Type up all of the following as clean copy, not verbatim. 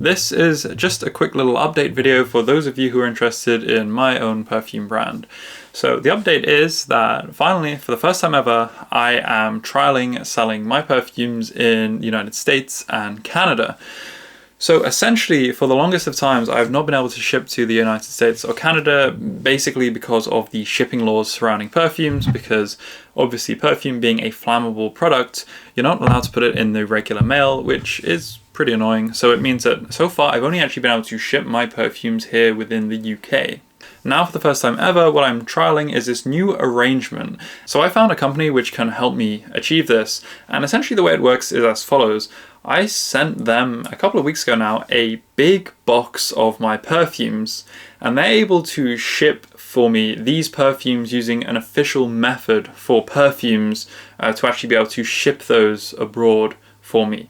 This is just a quick little update video for those of you who are interested in my own perfume brand. So the update is that finally, for the first time ever, I am trialing selling my perfumes in the United States and Canada. So essentially, for the longest of times, I've not been able to ship to the United States or Canada, basically because of the shipping laws surrounding perfumes, because obviously perfume being a flammable product, you're not allowed to put it in the regular mail, which is pretty annoying. So it means that so far I've only actually been able to ship my perfumes here within the UK. Now, for the first time ever, what I'm trialing is this new arrangement. So I found a company which can help me achieve this, and essentially the way it works is as follows. I sent them a couple of weeks ago now a big box of my perfumes, and they're able to ship for me these perfumes using an official method for perfumes to actually be able to ship those abroad for me.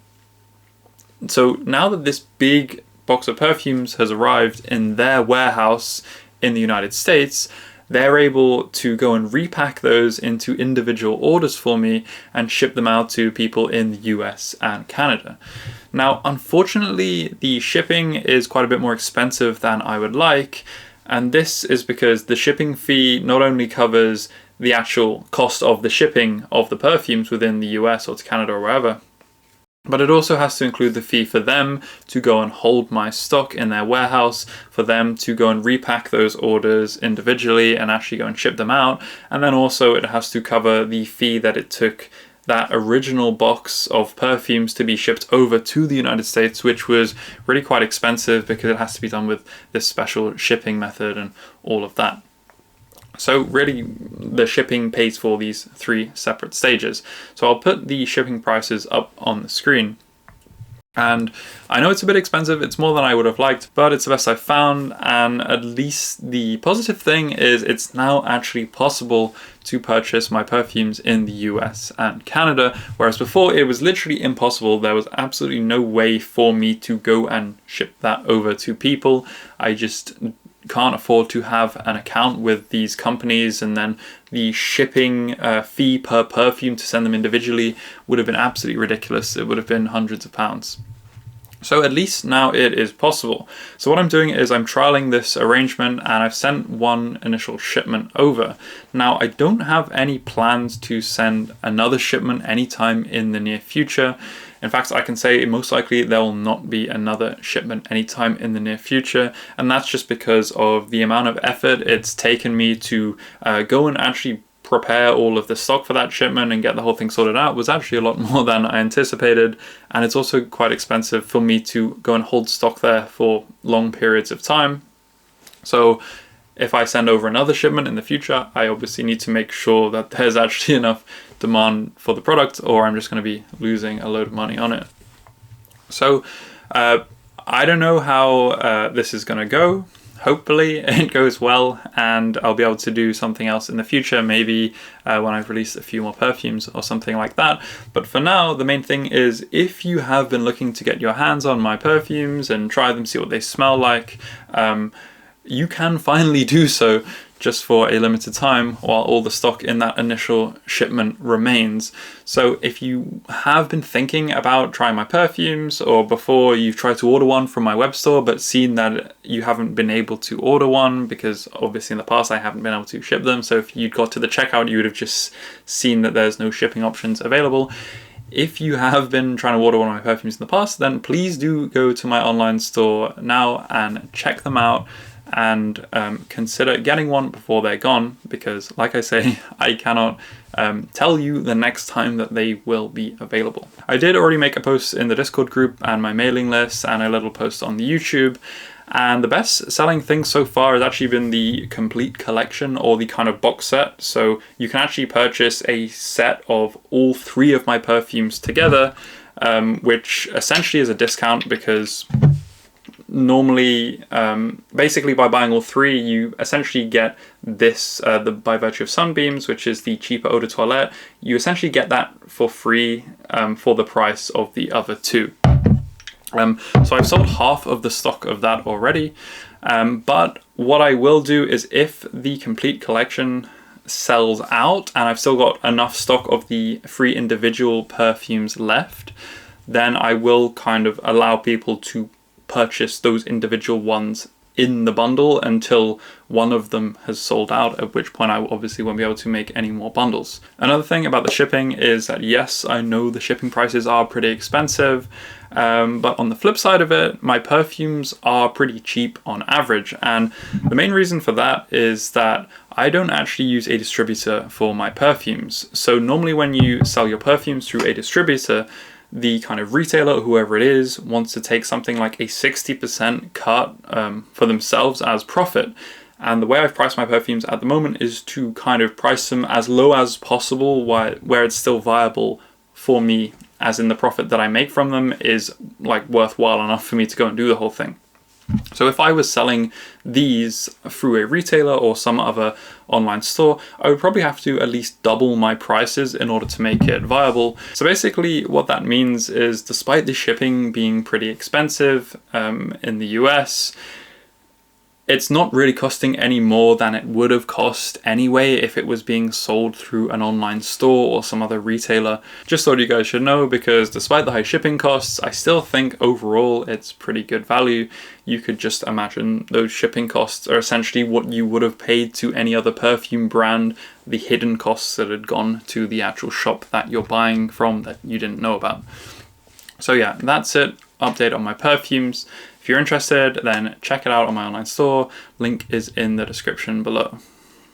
So now that this big box of perfumes has arrived in their warehouse in the United States, they're able to go and repack those into individual orders for me and ship them out to people in the US and Canada. Now, unfortunately, the shipping is quite a bit more expensive than I would like, and this is because the shipping fee not only covers the actual cost of the shipping of the perfumes within the US or to Canada or wherever, but it also has to include the fee for them to go and hold my stock in their warehouse, for them to go and repack those orders individually and actually go and ship them out. And then also it has to cover the fee that it took that original box of perfumes to be shipped over to the United States, which was really quite expensive because it has to be done with this special shipping method and all of that. So really, the shipping pays for these three separate stages. So I'll put the shipping prices up on the screen. And I know it's a bit expensive, it's more than I would have liked, but it's the best I've found, and at least the positive thing is it's now actually possible to purchase my perfumes in the US and Canada, whereas before it was literally impossible. There was absolutely no way for me to go and ship that over to people. I just can't afford to have an account with these companies, and then the shipping fee per perfume to send them individually would have been absolutely ridiculous. It would have been hundreds of pounds. So at least now it is possible. So what I'm doing is I'm trialing this arrangement, and I've sent one initial shipment over. Now, I don't have any plans to send another shipment anytime in the near future. In fact, I can say most likely there will not be another shipment anytime in the near future, and that's just because of the amount of effort it's taken me to go and actually prepare all of the stock for that shipment and get the whole thing sorted out was actually a lot more than I anticipated, and it's also quite expensive for me to go and hold stock there for long periods of time. So if I send over another shipment in the future, I obviously need to make sure that there's actually enough demand for the product, or I'm just going to be losing a load of money on it. So I don't know how this is going to go. Hopefully it goes well, and I'll be able to do something else in the future, maybe when I've released a few more perfumes or something like that. But for now, the main thing is, if you have been looking to get your hands on my perfumes and try them, see what they smell like, you can finally do so just for a limited time while all the stock in that initial shipment remains. So if you have been thinking about trying my perfumes, or before you've tried to order one from my web store but seen that you haven't been able to order one because obviously in the past I haven't been able to ship them, so if you'd got to the checkout you would have just seen that there's no shipping options available. If you have been trying to order one of my perfumes in the past, then please do go to my online store now and check them out, and consider getting one before they're gone, because like I say, I cannot tell you the next time that they will be available. I did already make a post in the Discord group and my mailing list, and a little post on the YouTube, and the best selling thing so far has actually been the complete collection, or the kind of box set. So you can actually purchase a set of all three of my perfumes together, which essentially is a discount, because normally, basically by buying all three, you essentially get this, by virtue of Sunbeams, which is the cheaper eau de toilette, you essentially get that for free for the price of the other two. So I've sold half of the stock of that already, but what I will do is, if the complete collection sells out and I've still got enough stock of the three individual perfumes left, then I will kind of allow people to purchase those individual ones in the bundle until one of them has sold out, at which point I obviously won't be able to make any more bundles. Another thing about the shipping is that yes, I know the shipping prices are pretty expensive, but on the flip side of it, my perfumes are pretty cheap on average. And the main reason for that is that I don't actually use a distributor for my perfumes. So normally when you sell your perfumes through a distributor, the kind of retailer, whoever it is, wants to take something like a 60% cut for themselves as profit. And the way I've priced my perfumes at the moment is to kind of price them as low as possible where it's still viable for me, as in the profit that I make from them is like worthwhile enough for me to go and do the whole thing. So if I was selling these through a retailer or some other online store, I would probably have to at least double my prices in order to make it viable. So basically what that means is, despite the shipping being pretty expensive in the US, it's not really costing any more than it would have cost anyway if it was being sold through an online store or some other retailer. Just thought you guys should know, because despite the high shipping costs, I still think overall it's pretty good value. You could just imagine those shipping costs are essentially what you would have paid to any other perfume brand, the hidden costs that had gone to the actual shop that you're buying from that you didn't know about. So yeah, that's it. Update on my perfumes. If you're interested, then check it out on my online store. Link is in the description below.